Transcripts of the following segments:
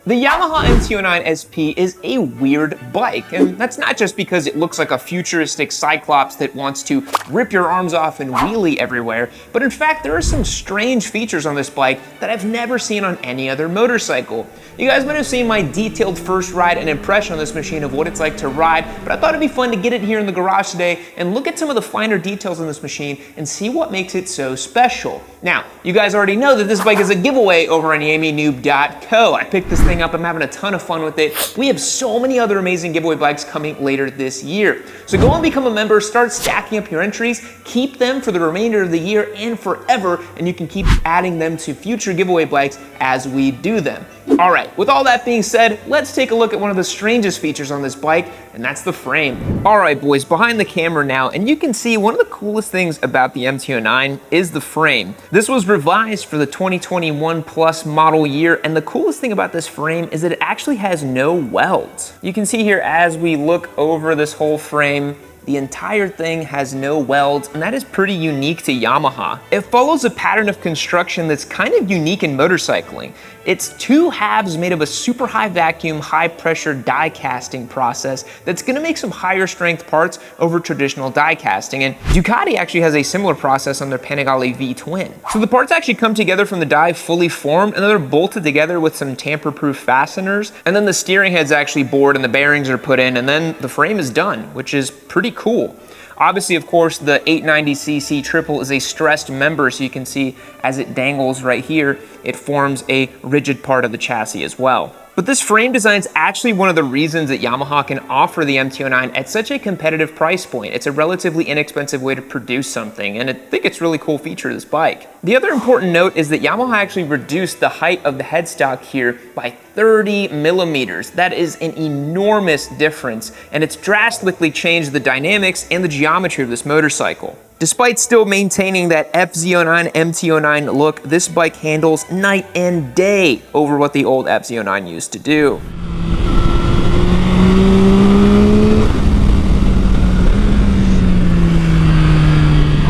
The Yamaha MT09 SP is a weird bike, and that's not just because it looks like a futuristic cyclops that wants to rip your arms off and wheelie everywhere, but in fact there are some strange features on this bike that I've never seen on any other motorcycle. You guys might have seen my detailed first ride and impression on this machine of what it's like to ride, but I thought it'd be fun to get it here in the garage today and look at some of the finer details on this machine and see what makes it so special. Now, you guys already know that this bike is a giveaway over on YamiNoob.co. I picked this thing up, I'm having a ton of fun with it. We have so many other amazing giveaway bikes coming later this year. So go and become a member, start stacking up your entries, keep them for the remainder of the year and forever, and you can keep adding them to future giveaway bikes as we do them. All right, with all that being said, let's take a look at one of the strangest features on this bike, and that's the frame. All right, boys, behind the camera now, and you can see one of the coolest things about the MT09 is the frame. This was revised for the 2021 plus model year, and the coolest thing about this frame is that it actually has no welds. You can see here as we look over this whole frame, the entire thing has no welds, and that is pretty unique to Yamaha. It follows a pattern of construction that's kind of unique in motorcycling. It's two halves made of a super high vacuum, high pressure die casting process that's gonna make some higher strength parts over traditional die casting. And Ducati actually has a similar process on their Panigale V-Twin. So the parts actually come together from the die fully formed, and then they're bolted together with some tamper-proof fasteners. And then the steering head's actually bored and the bearings are put in, and then the frame is done, which is pretty cool. Obviously, of course, the 890cc triple is a stressed member, so you can see as it dangles right here, it forms a rigid part of the chassis as well. But this frame design is actually one of the reasons that Yamaha can offer the MT09 at such a competitive price point. It's a relatively inexpensive way to produce something, and I think it's a really cool feature of this bike. The other important note is that Yamaha actually reduced the height of the headstock here by 30 millimeters. That is an enormous difference, and it's drastically changed the dynamics and the geometry of this motorcycle. Despite still maintaining that FZ09 MT09 look, this bike handles night and day over what the old FZ09 used to do.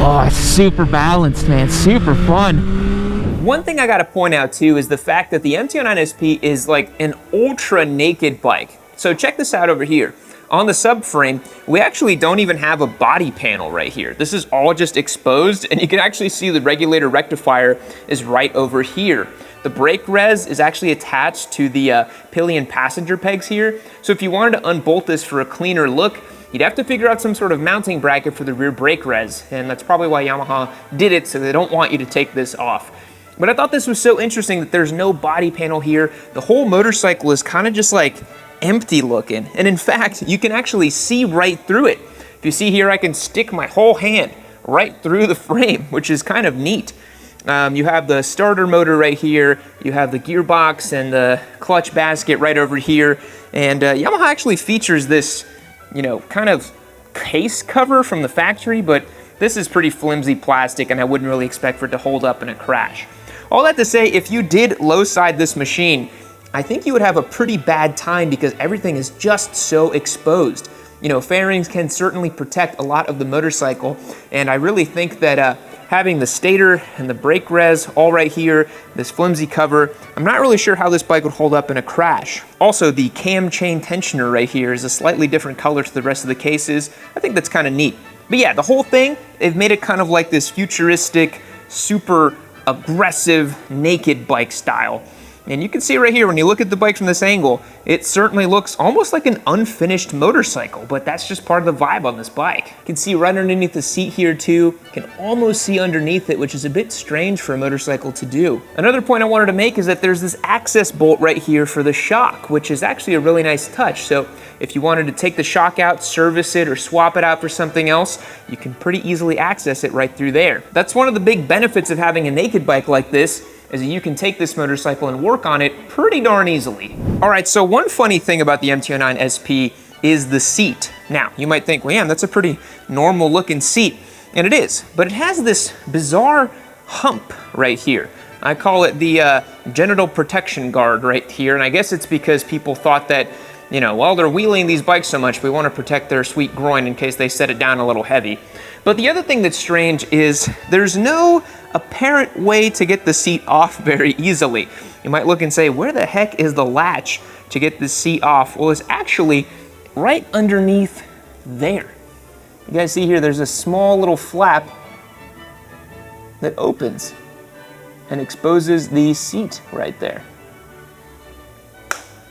Oh, it's super balanced, man, super fun. One thing I gotta point out too is the fact that the MT09 SP is like an ultra naked bike. So check this out over here. On the subframe, we actually don't even have a body panel right here. This is all just exposed, and you can actually see the regulator rectifier is right over here. The brake res is actually attached to the pillion passenger pegs here. So if you wanted to unbolt this for a cleaner look, you'd have to figure out some sort of mounting bracket for the rear brake res, and that's probably why Yamaha did it, so they don't want you to take this off. But I thought this was so interesting that there's no body panel here. The whole motorcycle is kind of just like empty looking, and in fact you can actually see right through it. If you see here, I can stick my whole hand right through the frame, which is kind of neat. You have the starter motor right here, you have the gearbox and the clutch basket right over here, and Yamaha actually features this, you know, kind of case cover from the factory, but this is pretty flimsy plastic and I wouldn't really expect for it to hold up in a crash. All that to say, if you did low side this machine, I think you would have a pretty bad time because everything is just so exposed. You know, fairings can certainly protect a lot of the motorcycle, and I really think that having the stator and the brake res all right here, this flimsy cover, I'm not really sure how this bike would hold up in a crash. Also, the cam chain tensioner right here is a slightly different color to the rest of the cases. I think that's kind of neat. But yeah, the whole thing, they've made it kind of like this futuristic, super aggressive, naked bike style. And you can see right here, when you look at the bike from this angle, it certainly looks almost like an unfinished motorcycle, but that's just part of the vibe on this bike. You can see right underneath the seat here too, you can almost see underneath it, which is a bit strange for a motorcycle to do. Another point I wanted to make is that there's this access bolt right here for the shock, which is actually a really nice touch. So if you wanted to take the shock out, service it, or swap it out for something else, you can pretty easily access it right through there. That's one of the big benefits of having a naked bike like this, is that you can take this motorcycle and work on it pretty darn easily. All right, so one funny thing about the MT09 SP is the seat. Now, you might think, well, yeah, that's a pretty normal looking seat, and it is, but it has this bizarre hump right here. I call it the genital protection guard right here, and I guess it's because people thought that, you know, while they're wheeling these bikes so much, we want to protect their sweet groin in case they set it down a little heavy. But the other thing that's strange is there's no apparent way to get the seat off very easily. You might look and say, where the heck is the latch to get this seat off? Well, it's actually right underneath there. You guys see here, there's a small little flap that opens and exposes the seat right there.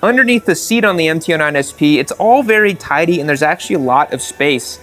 Underneath the seat on the MT09 SP, it's all very tidy and there's actually a lot of space.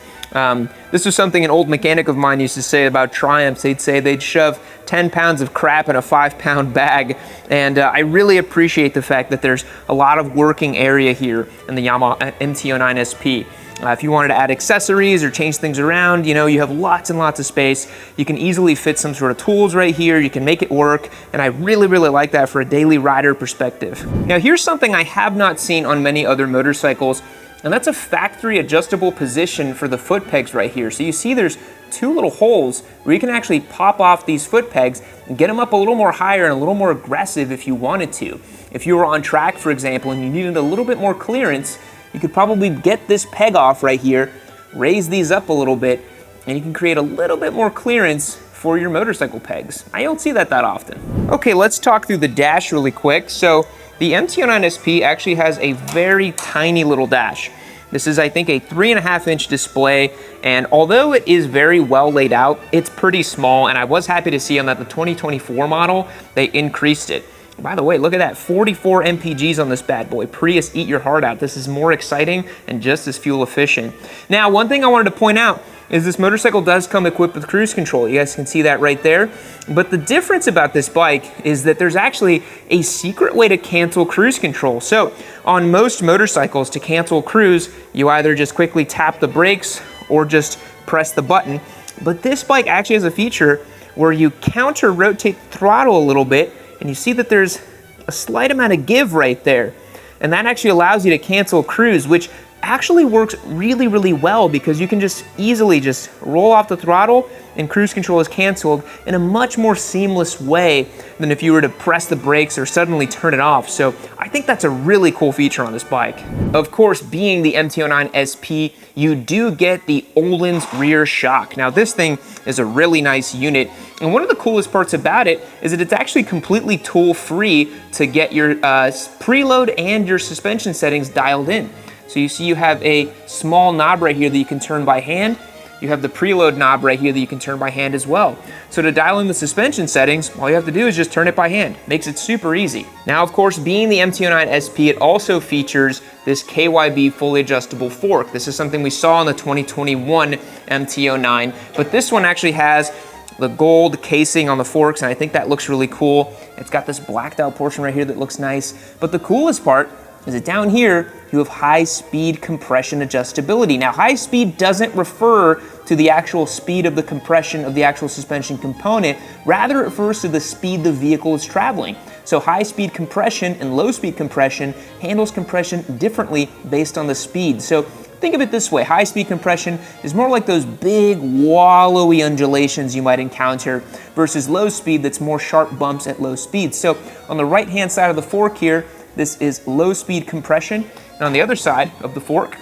This was something an old mechanic of mine used to say about Triumphs. They'd say they'd shove 10 pounds of crap in a 5-pound bag. And I really appreciate the fact that there's a lot of working area here in the Yamaha MT09 SP. If you wanted to add accessories or change things around, you know, you have lots and lots of space. You can easily fit some sort of tools right here. You can make it work. And I really, really like that for a daily rider perspective. Now, here's something I have not seen on many other motorcycles, and that's a factory adjustable position for the foot pegs right here. So you see there's 2 little holes where you can actually pop off these foot pegs and get them up a little more higher and a little more aggressive if you wanted to. If you were on track, for example, and you needed a little bit more clearance, you could probably get this peg off right here, raise these up a little bit, and you can create a little bit more clearance for your motorcycle pegs. I don't see that often. Okay, let's talk through the dash really quick. So the MT09 SP actually has a very tiny little dash. This is, I think, a 3.5-inch display, and although it is very well laid out, it's pretty small, and I was happy to see on that the 2024 model, they increased it. By the way, look at that, 44 mpgs on this bad boy. Prius, eat your heart out. This is more exciting and just as fuel efficient. Now, one thing I wanted to point out is this motorcycle does come equipped with cruise control. You guys can see that right there. But the difference about this bike is that there's actually a secret way to cancel cruise control. So on most motorcycles, to cancel cruise, you either just quickly tap the brakes or just press the button. But this bike actually has a feature where you counter rotate the throttle a little bit, and you see that there's a slight amount of give right there. And that actually allows you to cancel cruise, which actually works really, really well because you can just easily just roll off the throttle and cruise control is canceled in a much more seamless way than if you were to press the brakes or suddenly turn it off. So I think that's a really cool feature on this bike. Of course, being the MT09 SP, you do get the Öhlins rear shock. Now this thing is a really nice unit, and one of the coolest parts about it is that it's actually completely tool-free to get your preload and your suspension settings dialed in. So you see you have a small knob right here that you can turn by hand. You have the preload knob right here that you can turn by hand as well. So to dial in the suspension settings, all you have to do is just turn it by hand. Makes it super easy. Now, of course, being the MT09 SP, it also features this KYB fully adjustable fork. This is something we saw in the 2021 MT09, but this one actually has the gold casing on the forks, and I think that looks really cool. It's got this blacked out portion right here that looks nice. But the coolest part is that down here, you have high-speed compression adjustability. Now, high speed doesn't refer to the actual speed of the compression of the actual suspension component, rather it refers to the speed the vehicle is traveling. So high-speed compression and low-speed compression handles compression differently based on the speed. So think of it this way, high-speed compression is more like those big, wallowy undulations you might encounter versus low speed that's more sharp bumps at low speed. So on the right-hand side of the fork here, this is low-speed compression, and on the other side of the fork,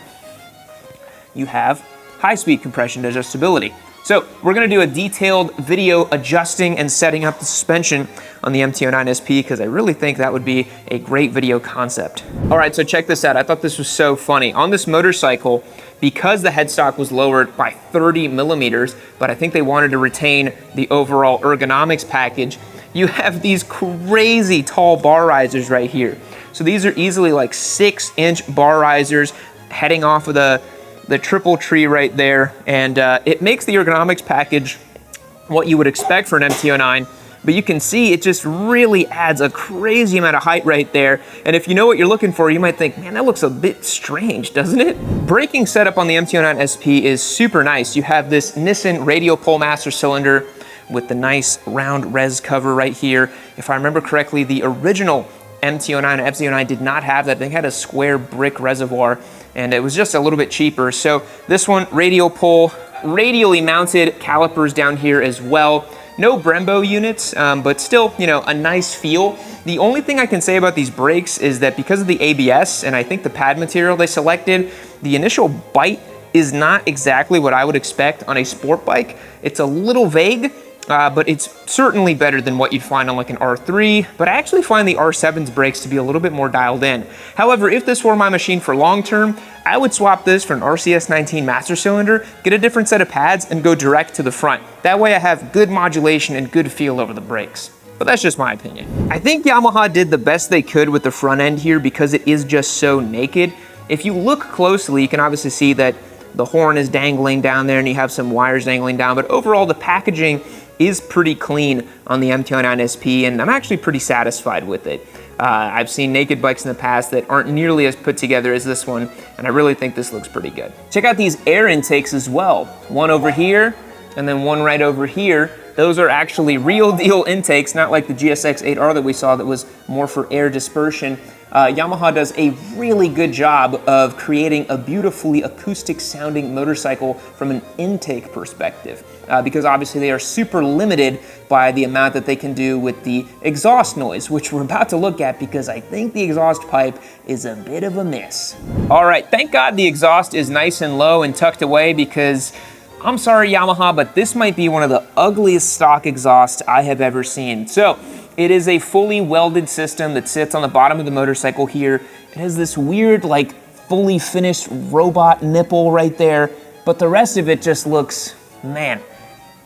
you have high-speed compression adjustability. So we're gonna do a detailed video adjusting and setting up the suspension on the MT09 SP because I really think that would be a great video concept. All right, so check this out. I thought this was so funny. On this motorcycle, because the headstock was lowered by 30 millimeters, but I think they wanted to retain the overall ergonomics package, you have these crazy tall bar risers right here. So these are easily like 6-inch bar risers heading off of the triple tree right there. And it makes the ergonomics package what you would expect for an MT09, but you can see it just really adds a crazy amount of height right there. And if you know what you're looking for, you might think, man, that looks a bit strange, doesn't it? Braking setup on the MT09 SP is super nice. You have this Nissan radial pole master cylinder with the nice round res cover right here. If I remember correctly, the original MT09 and MT09 did not have that. They had a square brick reservoir, and it was just a little bit cheaper. So this one, radial pole, radially mounted calipers down here as well. No Brembo units, but still, you know, a nice feel. The only thing I can say about these brakes is that because of the ABS and I think the pad material they selected, the initial bite is not exactly what I would expect on a sport bike. It's a little vague, but it's certainly better than what you'd find on like an R3, but I actually find the R7's brakes to be a little bit more dialed in. However, if this were my machine for long term, I would swap this for an RCS 19 master cylinder, get a different set of pads, and go direct to the front. That way I have good modulation and good feel over the brakes. But that's just my opinion. I think Yamaha did the best they could with the front end here because it is just so naked. If you look closely, you can obviously see that the horn is dangling down there and you have some wires dangling down, but overall the packaging is pretty clean on the MT09 SP, and I'm actually pretty satisfied with it. I've seen naked bikes in the past that aren't nearly as put together as this one, and I really think this looks pretty good. Check out these air intakes as well. One over here, and then one right over here. Those are actually real deal intakes, not like the GSX-8R that we saw that was more for air dispersion. Yamaha does a really good job of creating a beautifully acoustic sounding motorcycle from an intake perspective, because obviously they are super limited by the amount that they can do with the exhaust noise, which we're about to look at because I think the exhaust pipe is a bit of a miss. All right, thank God the exhaust is nice and low and tucked away, because I'm sorry Yamaha, but this might be one of the ugliest stock exhausts I have ever seen. So it is a fully welded system that sits on the bottom of the motorcycle here. It has this weird, like, fully finished robot nipple right there, but the rest of it just looks, man,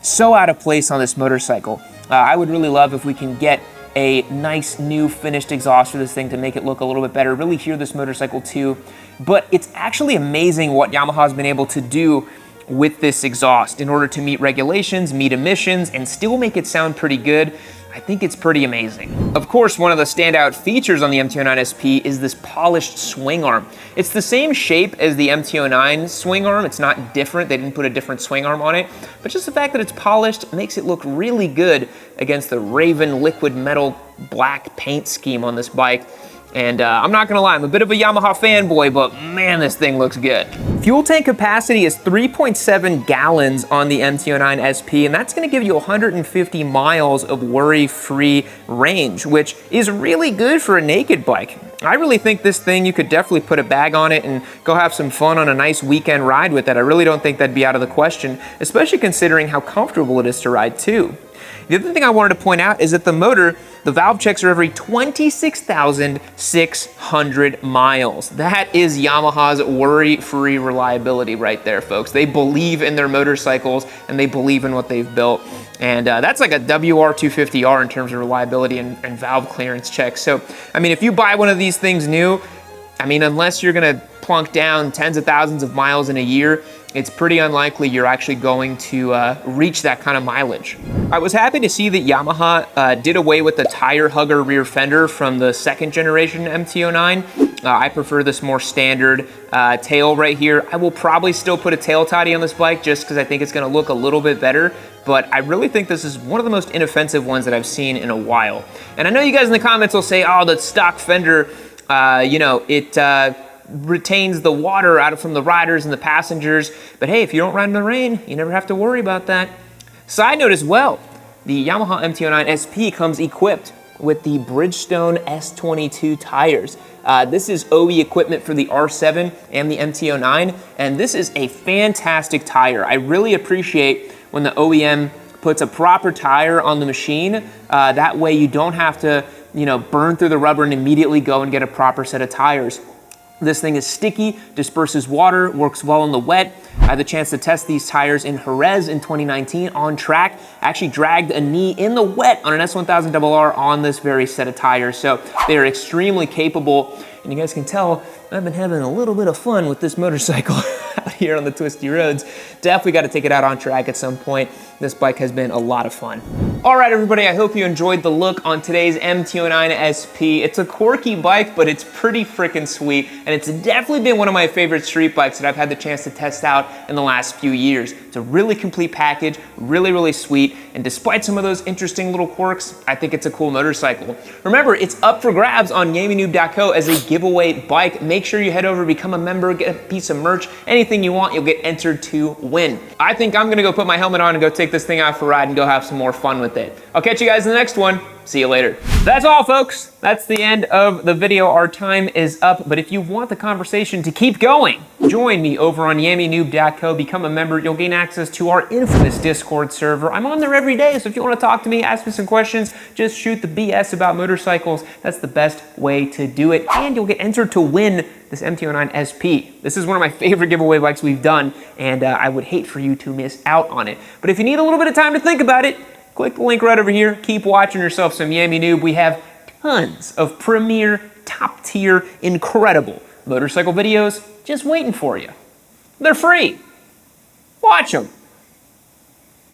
so out of place on this motorcycle. I would really love if we can get a nice new finished exhaust for this thing to make it look a little bit better, really hear this motorcycle too. But it's actually amazing what Yamaha's been able to do with this exhaust in order to meet regulations, meet emissions, and still make it sound pretty good. I think it's pretty amazing. Of course, one of the standout features on the MT09 SP is this polished swing arm. It's the same shape as the MT09 swing arm. It's not different. They didn't put a different swing arm on it, but just the fact that it's polished makes it look really good against the Raven liquid metal black paint scheme on this bike. And I'm not gonna lie, I'm a bit of a Yamaha fanboy, but man, this thing looks good. Fuel tank capacity is 3.7 gallons on the MT09 SP, and that's gonna give you 150 miles of worry-free range, which is really good for a naked bike. I really think this thing, you could definitely put a bag on it and go have some fun on a nice weekend ride with it. I really don't think that'd be out of the question, especially considering how comfortable it is to ride too. The other thing I wanted to point out is that the motor, the valve checks are every 26,600 miles. That is Yamaha's worry-free reliability right there, folks. They believe in their motorcycles and they believe in what they've built. And that's like a WR250R in terms of reliability and valve clearance checks. So, I mean, if you buy one of these things new, I mean, unless you're gonna plunk down tens of thousands of miles in a year, it's pretty unlikely you're actually going to reach that kind of mileage. I was happy to see that Yamaha did away with the tire hugger rear fender from the second generation MT09. I prefer this more standard tail right here. I will probably still put a tail toddy on this bike just because I think it's gonna look a little bit better, but I really think this is one of the most inoffensive ones that I've seen in a while. And I know you guys in the comments will say, oh, the stock fender, you know, it retains the water out from the riders and the passengers, but hey, if you don't ride in the rain, you never have to worry about that. Side note as well, the Yamaha MT09 SP comes equipped with the Bridgestone S22 tires. This is OE equipment for the R7 and the MT09, and this is a fantastic tire. I really appreciate when the OEM puts a proper tire on the machine. That way you don't have to, you know, burn through the rubber and immediately go and get a proper set of tires. This thing is sticky, disperses water, works well in the wet. I had the chance to test these tires in Jerez in 2019 on track. I actually dragged a knee in the wet on an S1000RR on this very set of tires. So they are extremely capable. And you guys can tell I've been having a little bit of fun with this motorcycle out here on the twisty roads. Definitely got to take it out on track at some point. This bike has been a lot of fun. All right, everybody, I hope you enjoyed the look on today's MT09 SP. It's a quirky bike, but it's pretty freaking sweet, and it's definitely been one of my favorite street bikes that I've had the chance to test out in the last few years. It's a really complete package, really, really sweet, and despite some of those interesting little quirks, I think it's a cool motorcycle. Remember, it's up for grabs on GamingNoob.co as a giveaway bike. Make sure you head over, become a member, get a piece of merch, anything you want, you'll get entered to win. I think I'm gonna go put my helmet on and go take this thing out for a ride and go have some more fun with worth it. I'll catch you guys in the next one. See you later. That's all, folks. That's the end of the video. Our time is up, but if you want the conversation to keep going, join me over on yammynoob.co. Become a member. You'll gain access to our infamous Discord server. I'm on there every day, so if you want to talk to me, ask me some questions, just shoot the BS about motorcycles. That's the best way to do it, and you'll get entered to win this MT09 SP. This is one of my favorite giveaway bikes we've done, and I would hate for you to miss out on it. But if you need a little bit of time to think about it, click the link right over here. Keep watching yourself some Yammy Noob. We have tons of premier, top tier, incredible motorcycle videos just waiting for you. They're free. Watch them.